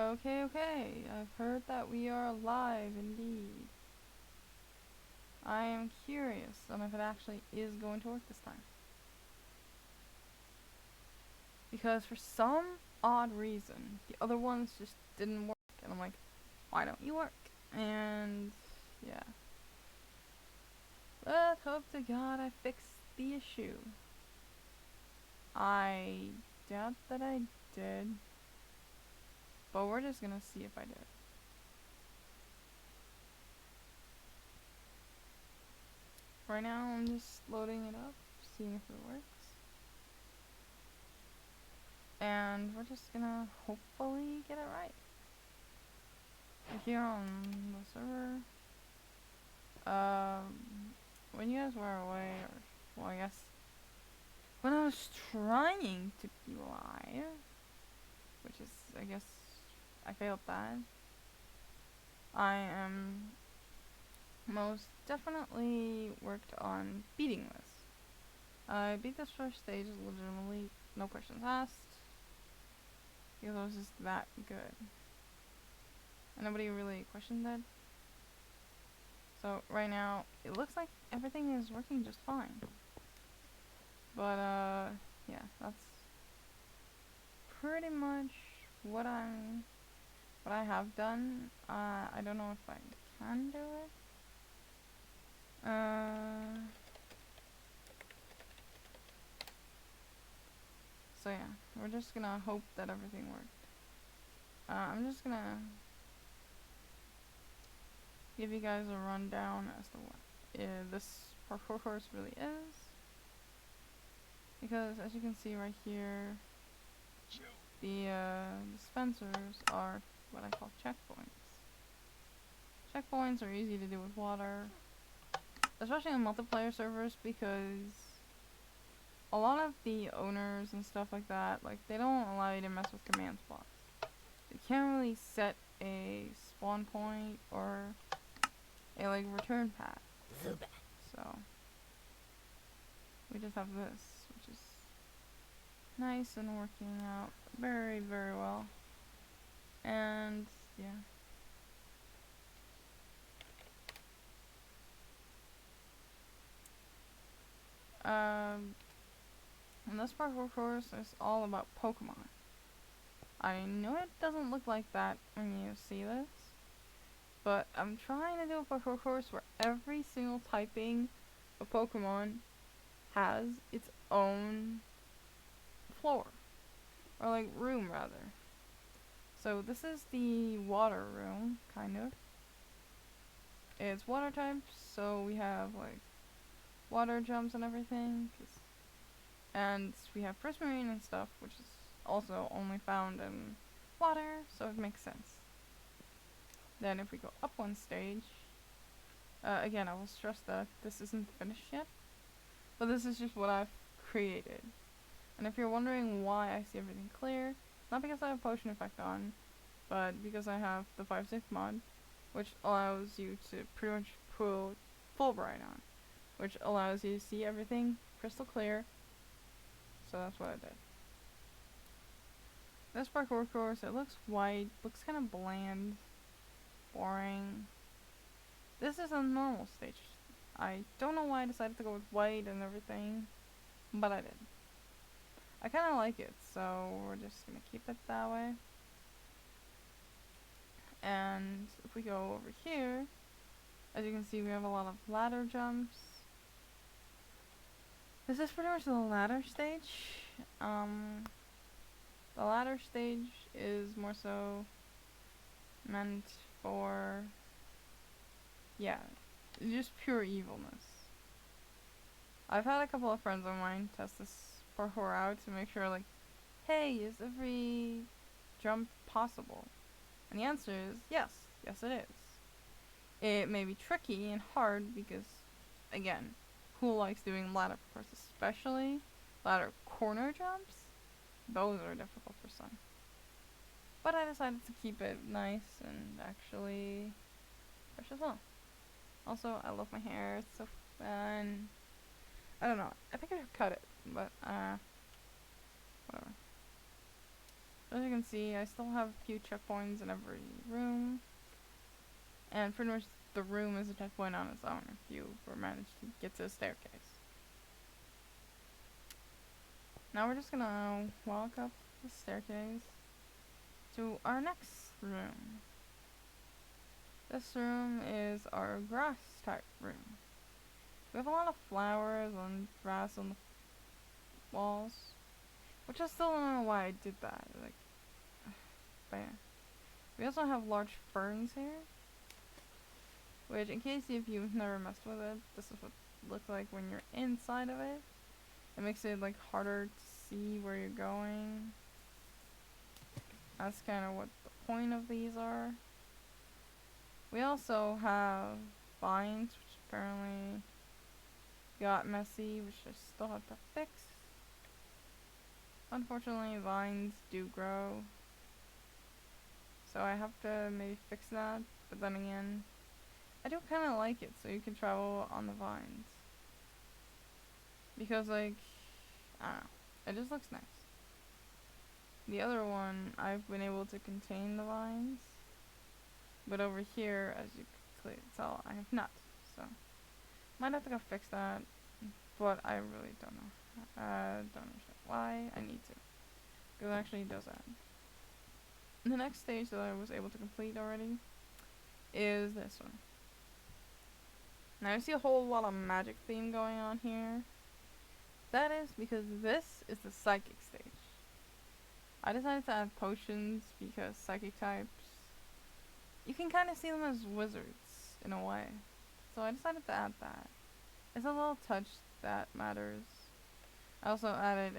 Okay, okay. I've heard that we are alive indeed. I am curious on if it actually is going to work this time. Because for some odd reason, the other ones just didn't work. And I'm like, why don't you work? And yeah. Let's hope to God I fixed the issue. I doubt that I did. But we're just gonna see if I did. Right now I'm just loading it up, seeing if it works. And we're just gonna hopefully get it right. Here on the server, when you guys were away, or, well, I guess, when I was trying to be live, which is, I guess, I failed that, I am most definitely worked on beating this. I beat this first stage legitimately, no questions asked, because I was just that good. And nobody really questioned that. So right now, it looks like everything is working just fine. But yeah, that's pretty much what I have done. I don't know if I can do it. So yeah, we're just gonna hope that everything worked. I'm just gonna give you guys a rundown as to what this parkour course really is. Because as you can see right here, the dispensers are what I call checkpoints. Checkpoints are easy to do with water, especially on multiplayer servers, because a lot of the owners and stuff like that, like, they don't allow you to mess with command spots. You can't really set a spawn point or a, like, return path. So we just have this, which is nice and working out very, very well. And yeah. And this parkour course is all about Pokemon. I know it doesn't look like that when you see this, but I'm trying to do a parkour course where every single typing of Pokemon has its own floor, or like room rather. So this is the water room, kind of. It's water types, so we have like water jumps and everything, and we have prismarine and stuff, which is also only found in water, so it makes sense. Then if we go up one stage, again I will stress that this isn't finished yet, but this is just what I've created. And if you're wondering why I see everything clear, not because I have potion effect on, but because I have the 5/6 mod, which allows you to pretty much put full bright on, which allows you to see everything crystal clear. So that's what I did. This parkour course, it looks white, looks kind of bland, boring. This is a normal stage. I don't know why I decided to go with white and everything, but I did. I kind of like it, so we're just gonna keep it that way. And if we go over here, as you can see, we have a lot of ladder jumps. This is pretty much the ladder stage. The ladder stage is more so meant for, yeah, just pure evilness. I've had a couple of friends of mine test this parkour out to make sure, like, hey, is every jump possible? And the answer is yes. Yes, it is. It may be tricky and hard because, again, who likes doing ladder parkour, especially ladder corner jumps? Those are difficult for some. But I decided to keep it nice and actually fresh as well. Also, I love my hair. It's so fun. I don't know. I think I should cut it, but whatever. As you can see, I still have a few checkpoints in every room. And pretty much the room is a checkpoint on its own if you manage to get to the staircase. Now we're just gonna walk up the staircase to our next room. This room is our grass type room. We have a lot of flowers and grass on the walls, which I still don't know why I did that. Like, but yeah. We also have large ferns here, which, in case if you've never messed with it, this is what it looks like when you're inside of it. It makes it like harder to see where you're going. That's kind of what the point of these are. We also have vines, which apparently got messy, which I still have to fix. Unfortunately, vines do grow, so I have to maybe fix that. But then again, I do kind of like it, so you can travel on the vines. Because, like, I don't know, it just looks nice. The other one, I've been able to contain the vines, but over here, as you can clearly tell, I have not. So, might have to go fix that, but I really don't know. Don't understand why I need to. Because it actually does that. The next stage that I was able to complete already is this one. Now I see a whole lot of magic theme going on here. That is because this is the psychic stage. I decided to add potions because psychic types, you can kind of see them as wizards in a way. So I decided to add that. It's a little touch that matters. I also added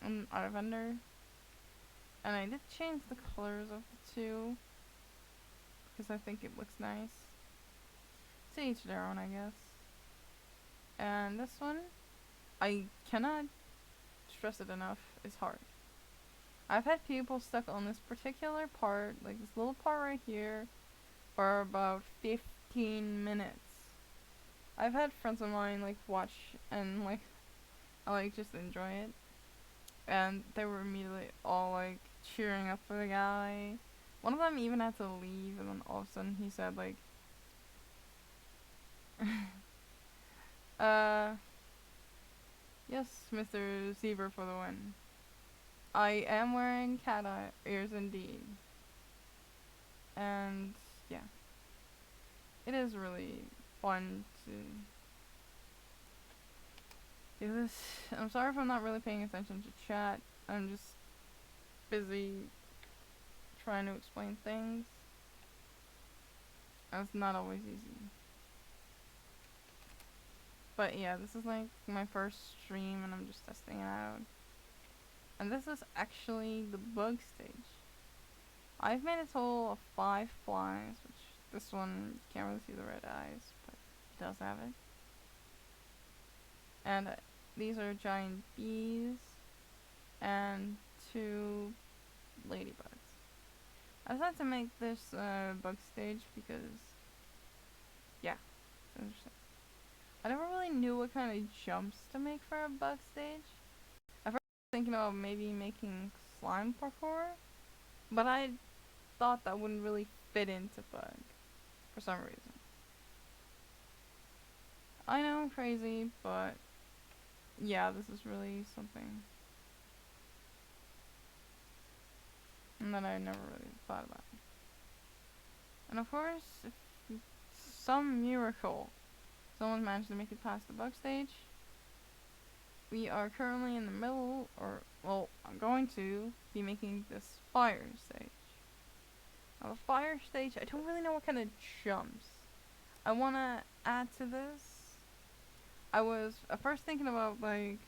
an art vendor. And I did change the colors of the two because I think it looks nice. To each their own, I guess. And this one, I cannot stress it enough, is hard. I've had people stuck on this particular part, like this little part right here, for about 15 minutes. I've had friends of mine like watch and like I like just enjoy it, and they were immediately all like cheering up for the guy. One of them even had to leave, and then all of a sudden he said like, yes, Mr. Zebra for the win. I am wearing cat ears indeed. And yeah, it is really fun to do this. I'm sorry if I'm not really paying attention to chat. I'm just busy trying to explain things. And it's not always easy. But yeah, this is like my first stream and I'm just testing it out. And this is actually the bug stage. I've made a total of 5 flies, which this one, you can't really see the red eyes, but it does have it. And these are giant bees and 2 ladybugs. I decided to make this bug stage because, yeah, it's interesting. I never really knew what kind of jumps to make for a bug stage. At first I was thinking about maybe making slime parkour, but I thought that wouldn't really fit into bug for some reason. I know I'm crazy, but yeah, this is really something that I never really thought about. And of course, if some miracle someone managed to make it past the bug stage, we are currently in the middle, or, well, I'm going to be making this fire stage. Now the fire stage, I don't really know what kind of jumps I want to add to this. I was at first thinking about, like,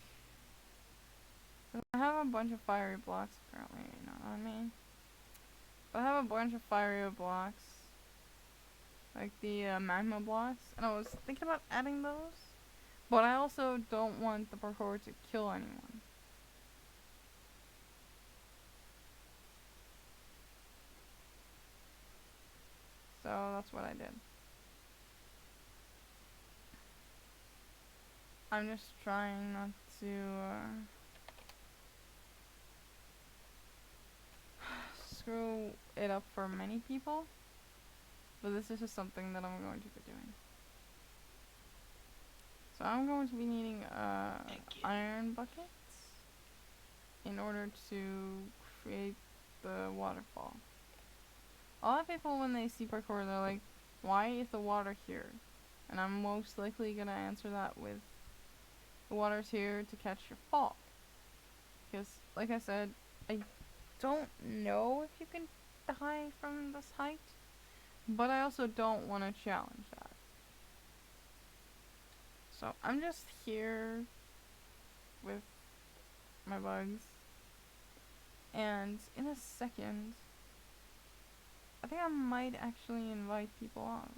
I have a bunch of fiery blocks apparently, you know what I mean? But I have a bunch of fiery blocks, like the magma blocks, and I was thinking about adding those, but I also don't want the parkour to kill anyone. So that's what I did. I'm just trying not to screw it up for many people, but this is just something that I'm going to be doing. So I'm going to be needing iron buckets in order to create the waterfall. A lot of people, when they see parkour, they're like, why is the water here? And I'm most likely going to answer that with, the water's here to catch your fall. Because, like I said, I don't know if you can die from this height, but I also don't want to challenge that. So I'm just here with my bugs, and in a second, I think I might actually invite people on.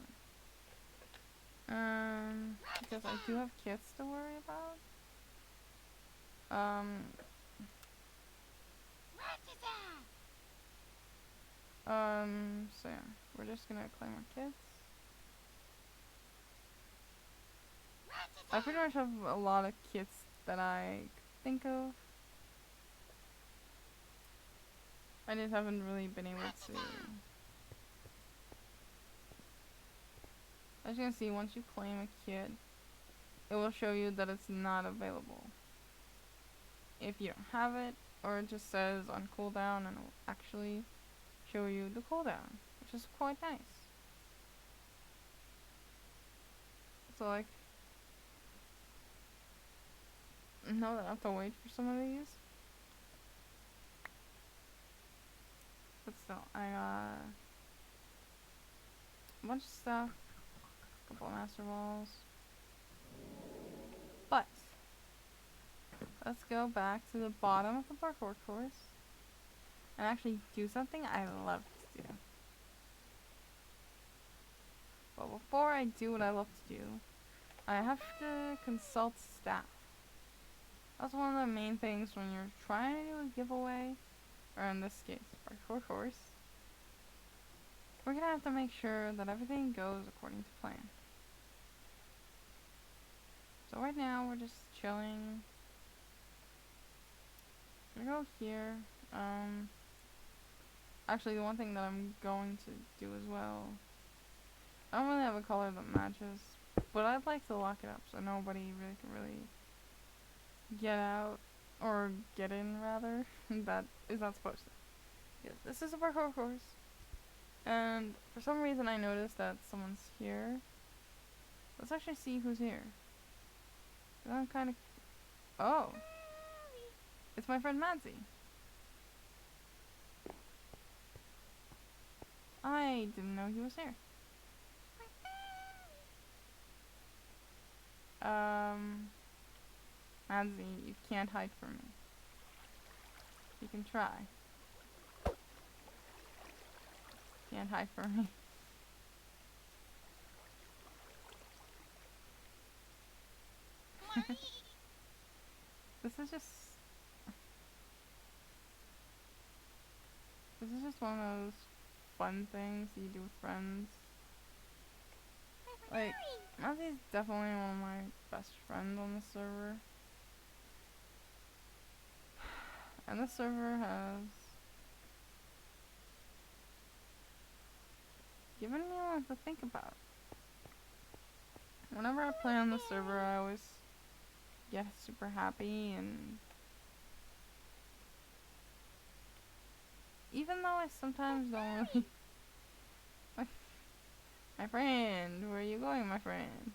Because I do have kids to worry about. So yeah, we're just gonna claim our kids. I pretty much have a lot of kids that I could think of. I just haven't really been able to. As you can see, once you claim a kid, it will show you that it's not available. If you don't have it, or it just says on cooldown, and it will actually show you the cooldown, which is quite nice. So like, know that I have to wait for some of these. But still, I got a bunch of stuff, a couple of master balls. But let's go back to the bottom of the parkour course and actually do something I love to do. But before I do what I love to do, I have to consult staff. That's one of the main things when you're trying to do a giveaway, or in this case, parkour course. We're gonna have to make sure that everything goes according to plan. So right now we're just chilling. I'm gonna go here. Actually, the one thing that I'm going to do as well, I don't really have a color that matches, but I'd like to lock it up so nobody really can really get out, or get in rather, that is not supposed to. Yes, this is a parkour course, and for some reason I noticed that someone's here. Let's actually see who's here. I'm kind of... Oh! It's my friend Madsy. I didn't know he was here. Madsy, you can't hide from me. You can try. Can't hide from me. This is just... This is just one of those fun things you do with friends. Like, Mazzy's definitely one of my best friends on the server. And this server has given me a lot to think about. Whenever I play on the server, I always get super happy, and even though I sometimes don't really... My friend, where are you going, my friend?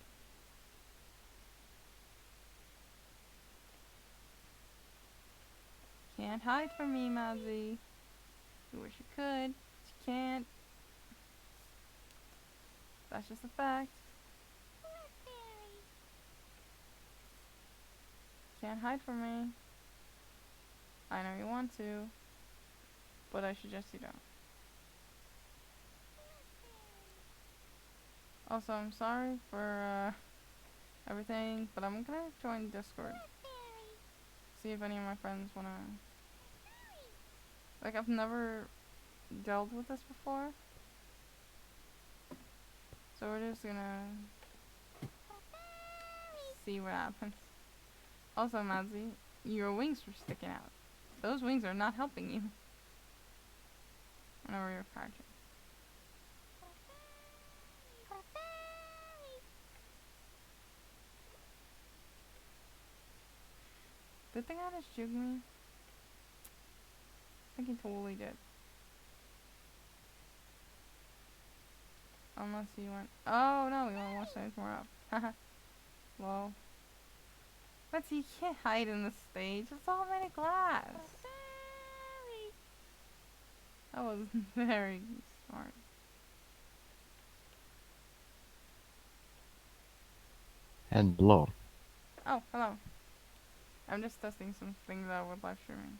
Can't hide from me, Madsy. You wish you could, but you can't. That's just a fact. Can't hide from me. I know you want to, but I suggest you don't. Also, I'm sorry for everything, but I'm gonna join Discord. See if any of my friends wanna... Like, I've never dealt with this before, so we're just gonna see what happens. Also, Madsy, your wings were sticking out. Those wings are not helping you. whenever you're crouching. Did the guy just juke me? I think he totally did. Unless he went. Oh no, he went one stage more up. Haha. Well. But you can't hide in the stage. It's all made of glass. That was very smart. And below. Oh, hello. I'm just testing some things out with live streaming.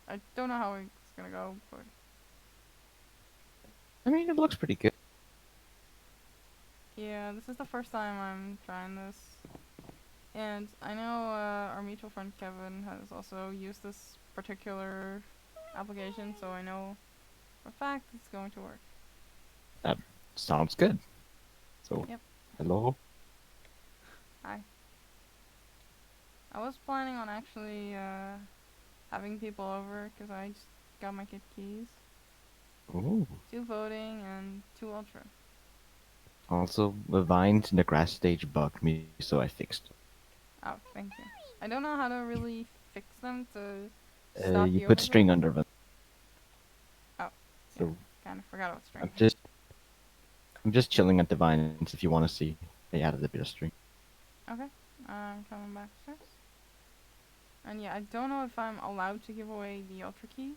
I don't know how it's gonna go, but I mean, it looks pretty good. yeah, this is the first time I'm trying this. And I know our mutual friend Kevin has also used this particular application, so I know for a fact it's going to work. That sounds good. So, Yep. hello. Hi. I was planning on actually having people over because I just got my kit keys. Ooh. 2 voting and 2 ultra. Also, the vines in the grass stage bugged me, so I fixed them. Oh, thank you. I don't know how to really fix them to stop You the put string overgrowth. under them. Oh, yeah. So Kind of forgot about string. I'm just I'm just chilling at the vines. If you want to see, they added a bit of string. Okay. I'm coming back upstairs. And yeah, I don't know if I'm allowed to give away the ultra keys.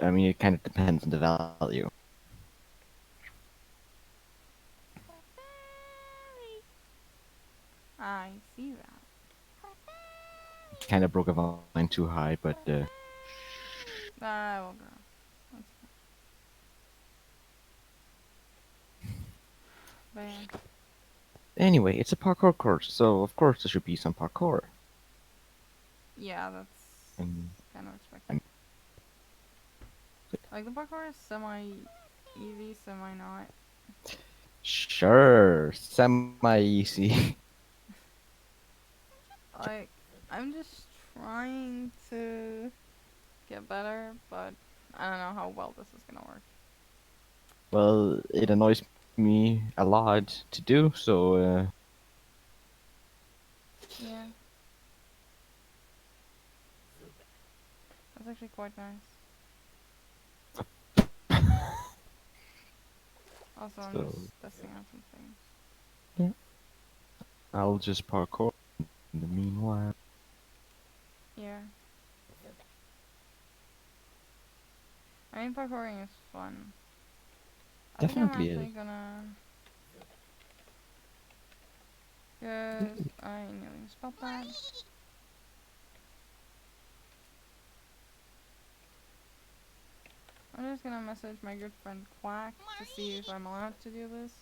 I mean, it kind of depends on the value. I see that. Kind of broke a vine too high, but I will grow. That's fine. But yeah. anyway, it's a parkour course, so of course there should be some parkour. Yeah, that's And kind of I'm expected. Like the parkour is semi easy, semi not. sure semi easy. Like, I'm just trying to get better, but I don't know how well this is gonna work. Well, it annoys me a lot to do, so Yeah, that's actually quite nice. Also, I'm so just testing out some things. yeah, I'll just parkour in the meanwhile. Yeah. I mean, parkouring is fun. I think I'm Definitely actually is. gonna. Because I nearly misspelled that. I'm just gonna message my good friend Quack to see if I'm allowed to do this.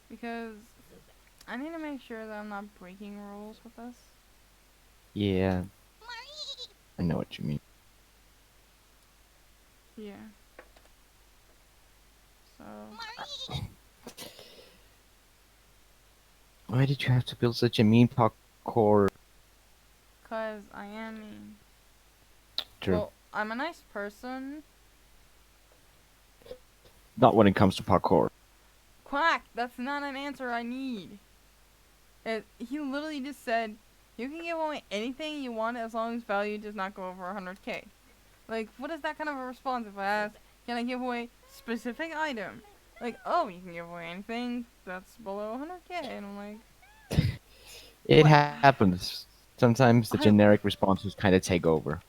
Because I need to make sure that I'm not breaking rules with this. Yeah, I know what you mean. Yeah. So, Why did you have to build such a mean parkour? cause I am mean. True. Well, I'm a nice person. Not when it comes to parkour. Quack, that's not an answer I need. He literally just said, you can give away anything you want as long as value does not go over 100k. Like, what is that kind of a response if I ask, can I give away specific item? Like, oh, you can give away anything that's below 100k. And I'm like, It what? happens. Sometimes the I generic responses kind of take over.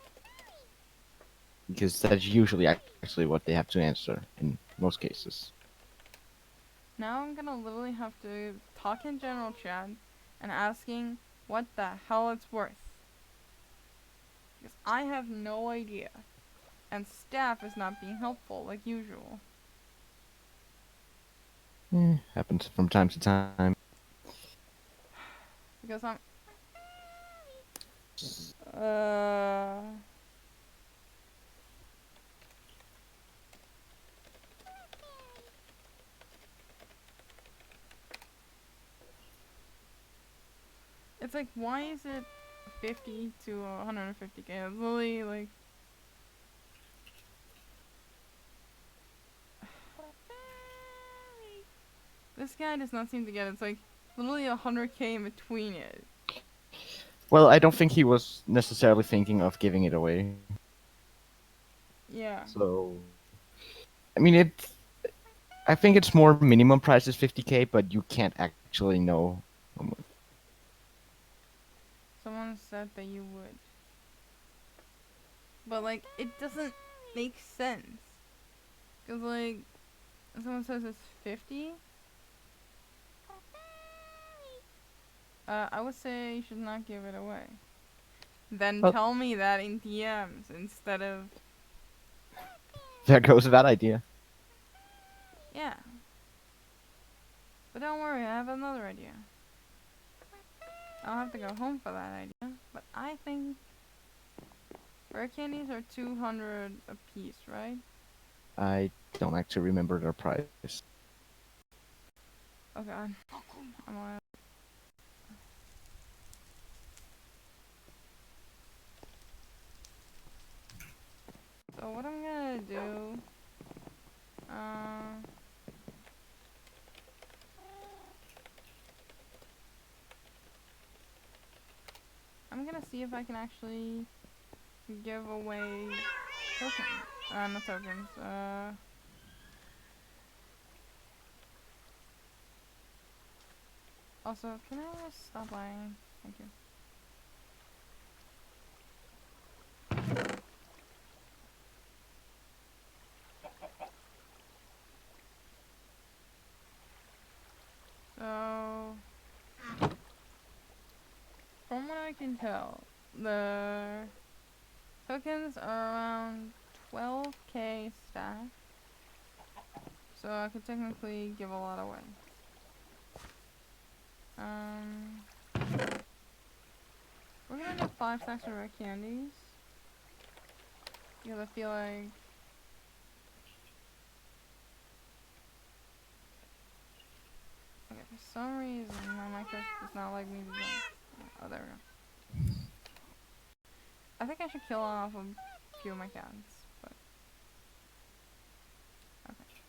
Because that's usually actually what they have to answer in most cases. Now I'm gonna literally have to talk in general chat and asking what the hell it's worth. Because I have no idea. And staff is not being helpful like usual. Happens from time to time. Because I'm. Uh. It's like, why is it 50 to 150k? It's literally like. This guy does not seem to get it. It's like literally 100k in between it. Well, I don't think he was necessarily thinking of giving it away. Yeah. So, I mean, I think it's more minimum price is 50k, but you can't actually know. Someone said that you would. But like, it doesn't make sense. Cause like, someone says it's 50. I would say you should not give it away. Then Well, tell me that in DMs instead of there goes that idea. yeah. But don't worry, I have another idea. I'll have to go home for that idea. But I think rare candies are 200 a piece, right? I don't actually remember their price. Oh god. I'm on. So what I'm gonna do, uh, I'm gonna see if I can actually give away tokens. Not tokens. Also, can I just stop lying? Thank you. So, from what I can tell, the tokens are around 12k stack. So I could technically give a lot away. Um, we're gonna do 5 stacks of rare candies. Because I feel like okay, for some reason my Minecraft does not like me to jump. Oh, there we go. I think I should kill off a few of my cats, but okay.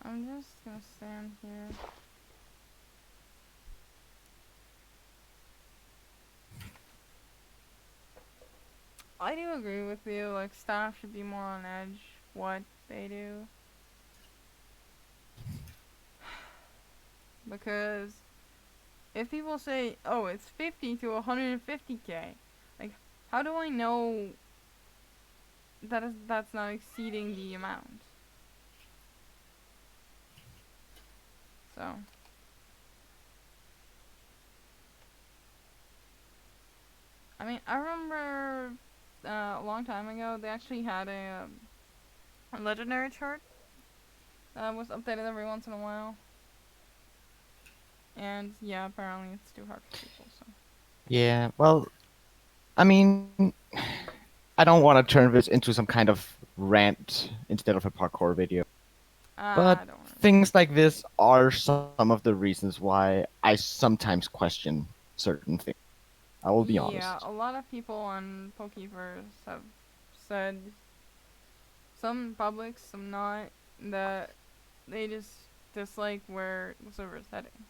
I'm just gonna stand here. I do agree with you, like staff should be more on edge what they do. Because if people say, oh, it's 50 to 150k, like, how do I know that's not exceeding the amount? So, I mean, I remember a long time ago they actually had a legendary chart that was updated every once in a while. And yeah, apparently it's too hard for people. So Yeah, well, I mean, I don't want to turn this into some kind of rant instead of a parkour video. But I don't want to. things like this are some of the reasons why I sometimes question certain things. I will be Yeah, honest. a lot of people on Pokeverse have said, some public, some not, that they just dislike where the server is heading.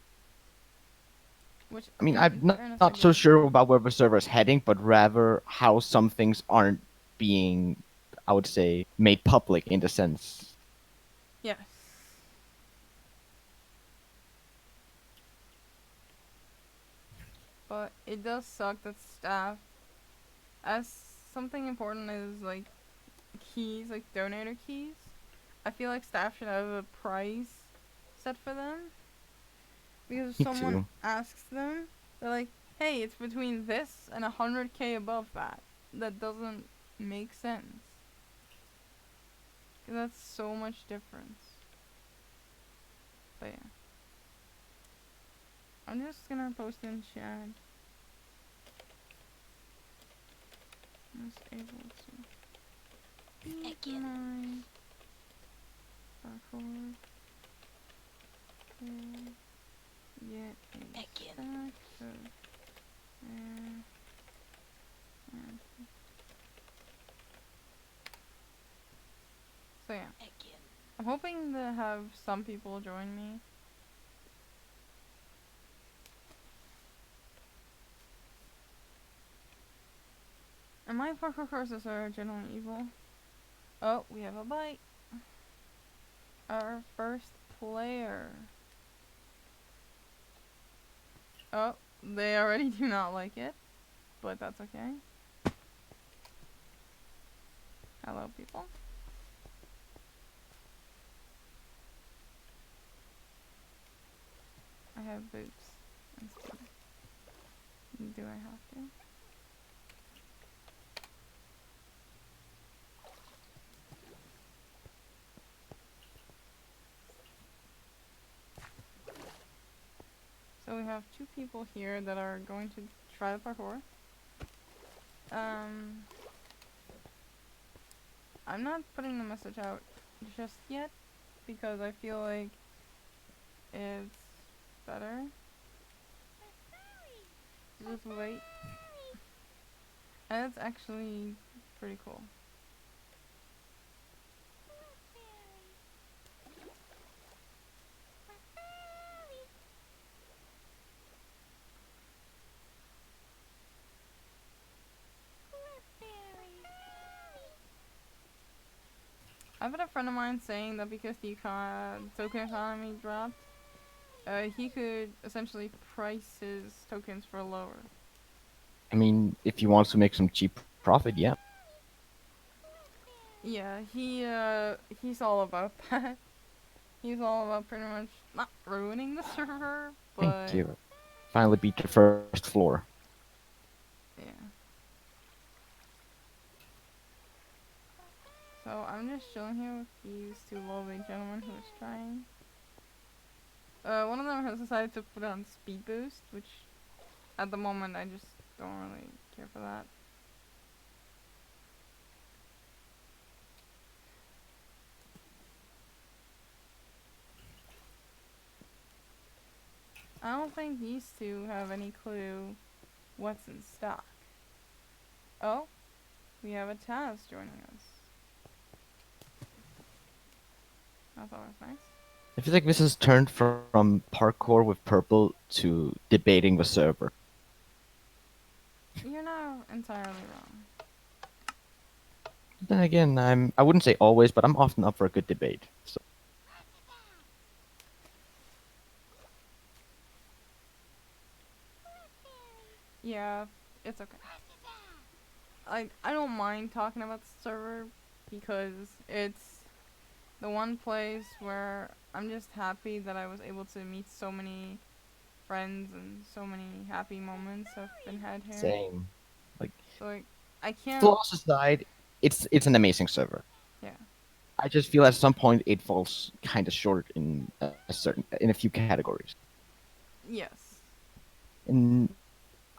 Which, I mean, in I'm fairness, I not do so agree sure with. about where the server is heading, but rather how some things aren't being, I would say, made public in the sense. Yes. But it does suck that staff, as something important as like keys, like donator keys, I feel like staff should have a price set for them. Because if Me someone too. asks them, they're like, hey, it's between this and 100k above that. That doesn't make sense. Because that's so much difference. But yeah. I'm just gonna post in chat. I was able to beat my parkour. Get a staff. So yeah, I'm hoping to have some people join me. And my parkour courses are generally evil. Oh, we have a bite. Our first player. Oh, they already do not like it, but that's okay. Hello, people. I have boots and speed. Do I have to? So we have two people here that are going to try the parkour. Um, I'm not putting the message out just yet because I feel like it's better to just wait. And it's actually pretty cool. I've had a friend of mine saying that because the token economy dropped, he could essentially price his tokens for lower. I mean, if he wants to make some cheap profit, yeah. Yeah, he's all about that. He's all about pretty much not ruining the server, Thank but you. Finally beat the first floor. yeah. So I'm just chilling here with these two lovely gentlemen who is trying. One of them has decided to put on speed boost, which at the moment I just don't really care for that. I don't think these two have any clue what's in stock. Oh, we have a Taz joining us. That's always nice. I feel like this has turned from parkour with purple to debating the server. You're not entirely wrong. Then again, I wouldn't say always, but I'm often up for a good debate. So Yeah, it's okay. I don't mind talking about the server because it's the one place where I'm just happy that I was able to meet so many friends and so many happy moments have been had here. same. Like So like I can't. flaws aside, it's an amazing server. Yeah. I just feel at some point it falls kind of short in a few categories. Yes. And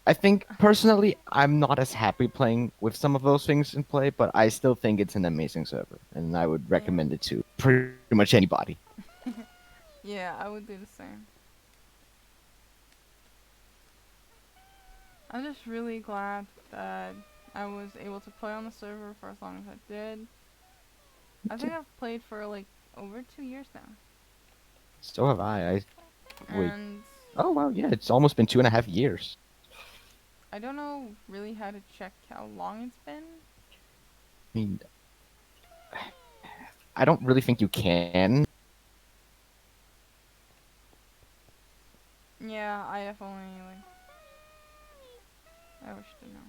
I think personally, I'm not as happy playing with some of those things in play, but I still think it's an amazing server, and I would Yeah. recommend it to pretty much anybody. Yeah, I would do the same. I'm just really glad that I was able to play on the server for as long as I did. I think I've played for like over 2 years now. So have I. I wait. And Oh wow, yeah, it's almost been 2.5 years. I don't know really how to check how long it's been. I mean, I don't really think you can. Yeah, I definitely like. I wish to know.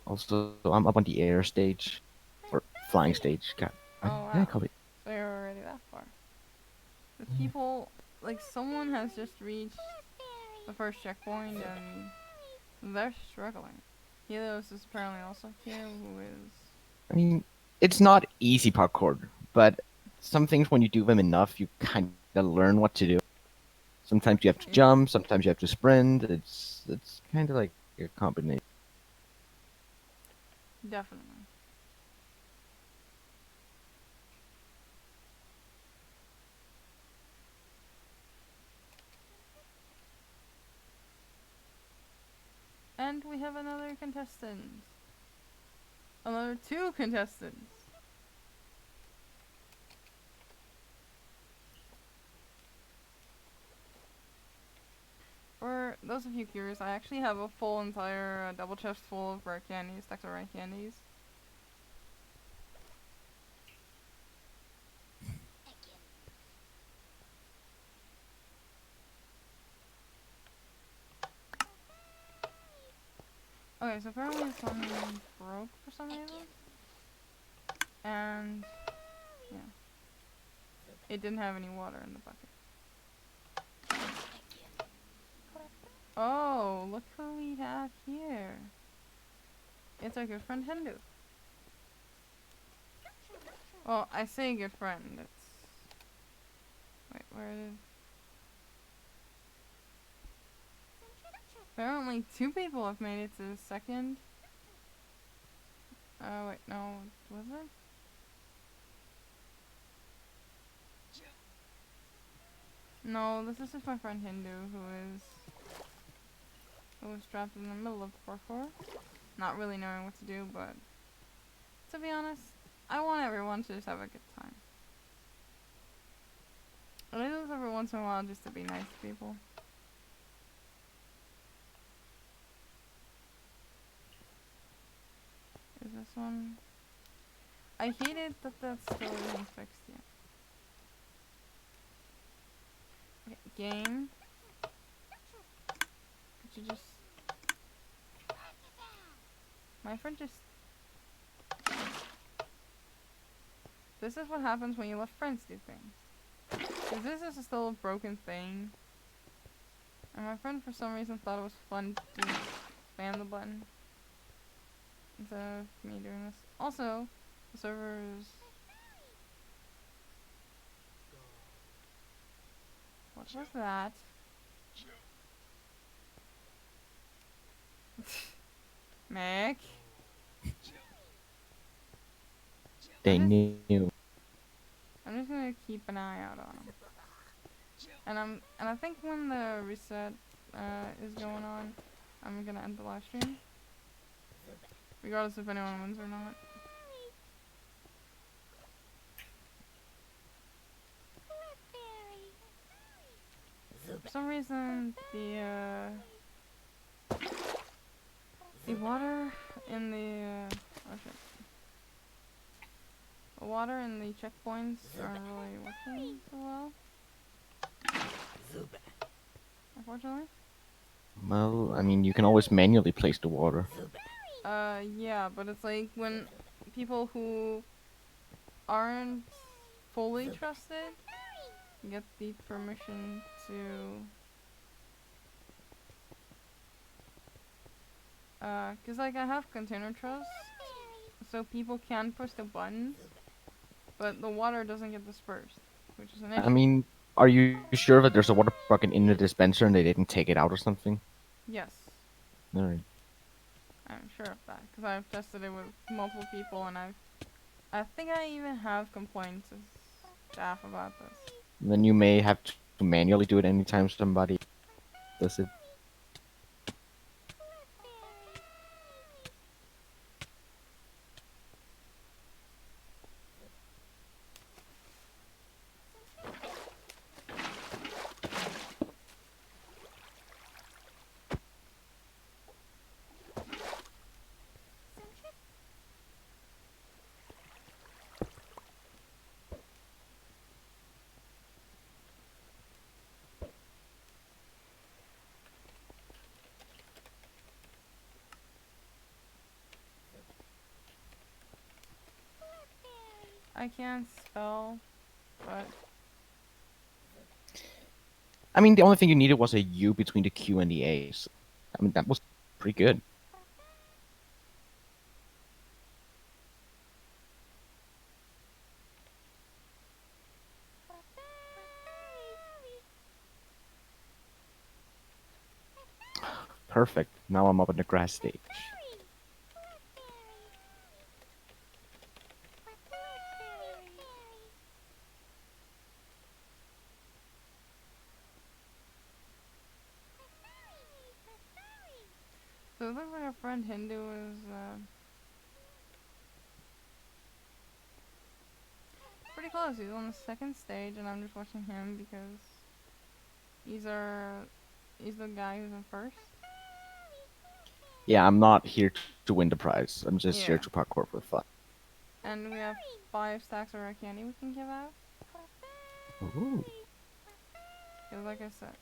Also, I'm up on the air stage or flying stage. God, why Oh did I wow. call it? So you're already that far. The people, like someone has just reached the first checkpoint and they're struggling. Helios is apparently also here, who is. I mean, it's not easy parkour, but some things when you do them enough, you kind of learn what to do. Sometimes you have to Yeah, jump, sometimes you have to sprint. It's kind of like a combination. definitely. And we have another contestant. Another two contestants. those of you curious, I actually have a full entire double chest full of rare candies, stacks of rare candies. Okay, so apparently this one broke for some reason. And, yeah. It didn't have any water in the bucket. Oh, look who we have here. It's our good friend Hindu. Well, I say good friend. It's... Wait, where did... Apparently 2 people have made it to the second. Wait, no. Was it? No, this is just my friend Hindu who is trapped in the middle of parkour. Not really knowing what to do, but to be honest, I want everyone to just have a good time. I do this every once in a while just to be nice to people. Is this one? I hate it that that still isn't fixed yet. Okay, game. Could you just... My friend just... This is what happens when you let friends do things. Because this is still a broken thing. And my friend for some reason thought it was fun to spam the button. Instead of me doing this. Also, the server is... What was that? Mac? They knew. I'm just gonna keep an eye out on him. And I think when the reset is going on, I'm gonna end the live stream. Regardless if anyone wins or not. For some reason, the water in the oh shit. The water in the checkpoints aren't really working so well. Unfortunately. Well, I mean, you can always manually place the water. Yeah, but it's like when people who aren't fully trusted get the permission to... cause like I have container trust, so people can push the buttons, but the water doesn't get dispersed, which is an I issue. mean, are you sure that there's a water bucket in the dispenser and they didn't take it out or something? Yes, Alright. I'm sure of that, cause I've tested it with multiple people, and I think I even have complaints to staff about this. Then you may have to manually do it anytime somebody does it. I can't spell, but I mean, the only thing you needed was a U between the Q and the A. So, I mean, that was pretty good. Perfect. Now I'm up in the grass stage. so it looks like our friend Hindu is pretty close. He's on the second stage, and I'm just watching him because he's our He's the guy who's in first. Yeah, I'm not here to win the prize. I'm just here Yeah. to parkour for fun. And we have 5 stacks of rare candy we can give out. Ooh. Cause like I said,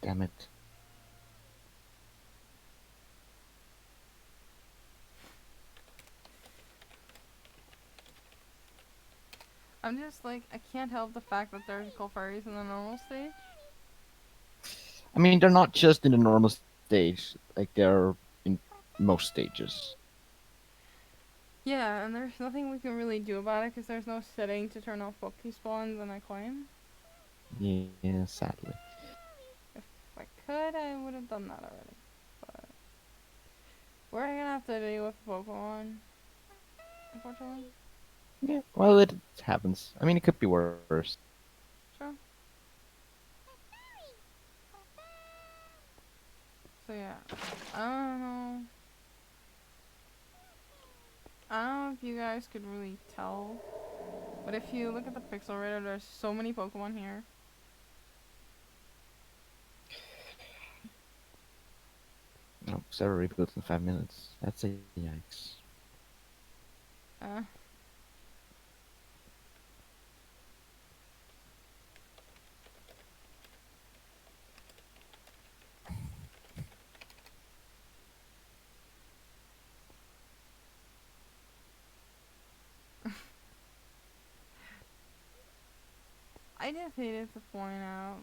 Damn it. I'm just like I can't help the fact that there's fairies in the normal stage. I mean, they're not just in the normal stage, like they're in most stages. Yeah, and there's nothing we can really do about it because there's no setting to turn off Poke spawns and I claim. Yeah, sadly. If I could, I would have done that already. But we're gonna have to deal with Pokemon, unfortunately. Yeah, well, it happens. I mean, it could be worse. Sure. So yeah, I don't know. I don't know if you guys could really tell, but if you look at the pixel radar, there's so many Pokemon here. Oh, server reboots in 5 minutes. That's a yikes. Uh, I just hated to point out.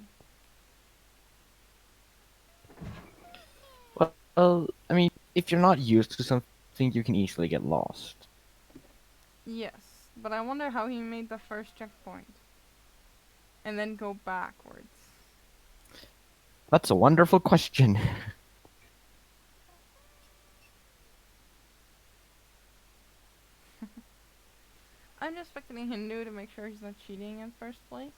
Well, I mean, if you're not used to something, you can easily get lost. Yes, but I wonder how he made the first checkpoint and then go backwards. That's a wonderful question. I'm just expecting Hindu to make sure he's not cheating in first place.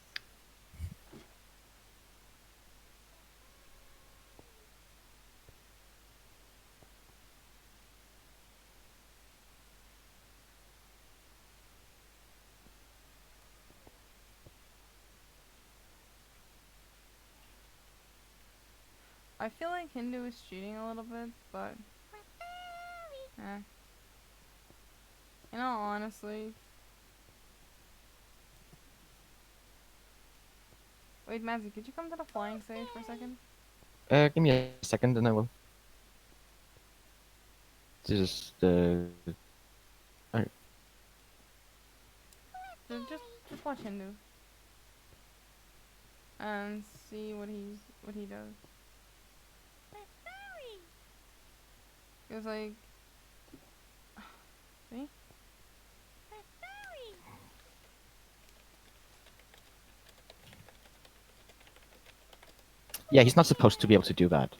I feel like Hindu is cheating a little bit, but eh. You know, honestly. Wait, Mazzy, could you come to the flying stage for a second? Give me a second and I will. Just, alright. Just watch Hindu and see what he does. Cause like, see, Yeah, he's not supposed to be able to do that.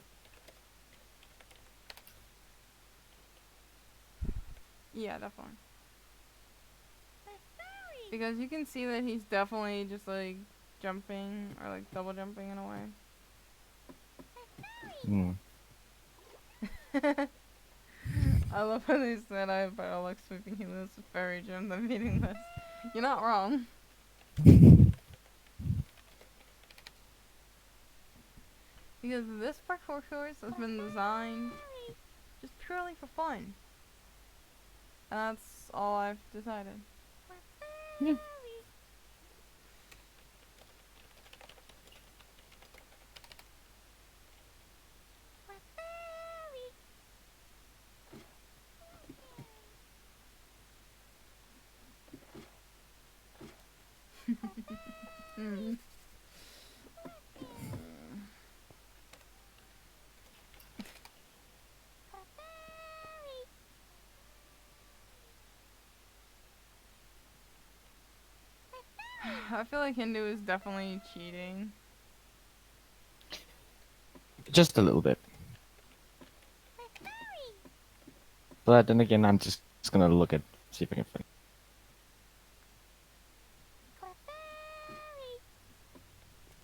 yeah, definitely. Because you can see that he's definitely just like jumping or like double jumping in a way. Hmm. I love how they said I have better luck sweeping Helios fairy gym than beating this. You're not wrong. Because this parkour course has been designed just purely for fun. And that's all I've decided. Yeah. Mm. I feel like Hindu is definitely cheating. Just a little bit. But then again, I'm just gonna look at see if I can find.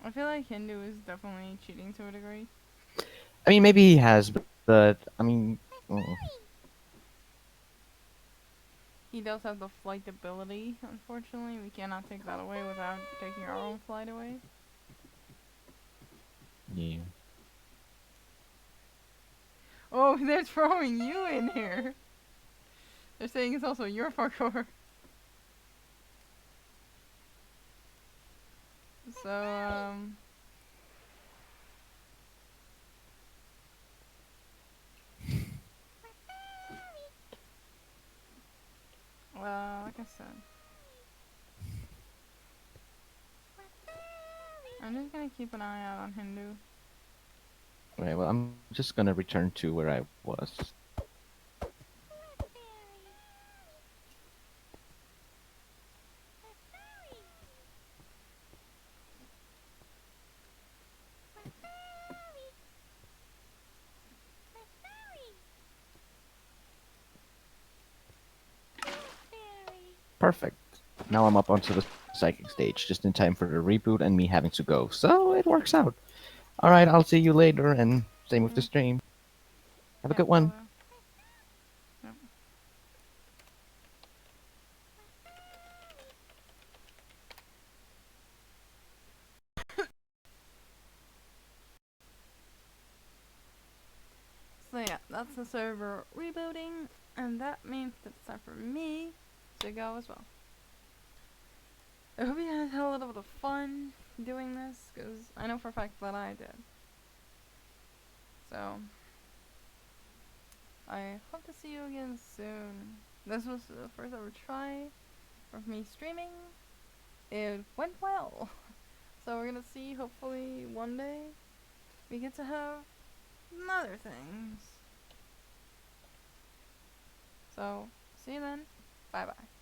I feel like Hindu is definitely cheating to a degree. I mean, maybe he has, but I mean, mm, He does have the flight ability, unfortunately. We cannot take that away without taking our own flight away. yeah. Oh, they're throwing you in here. They're saying it's also your parkour. So, like I said, I'm just gonna keep an eye out on Hindu. Okay, well, I'm just gonna return to where I was. Perfect. Now I'm up onto the psychic stage, just in time for the reboot and me having to go. So it works out. All right, I'll see you later, and same with the Mm, stream. Have a yep, good I one. will. Yep. So yeah, that's the server rebooting, and that means that it's time for me to go as well. I hope you guys had a little bit of fun doing this, because I know for a fact that I did. So, I hope to see you again soon. This was the first ever try of me streaming. It went well. So we're gonna see, hopefully one day, we get to have other things. So, see you then. Bye bye.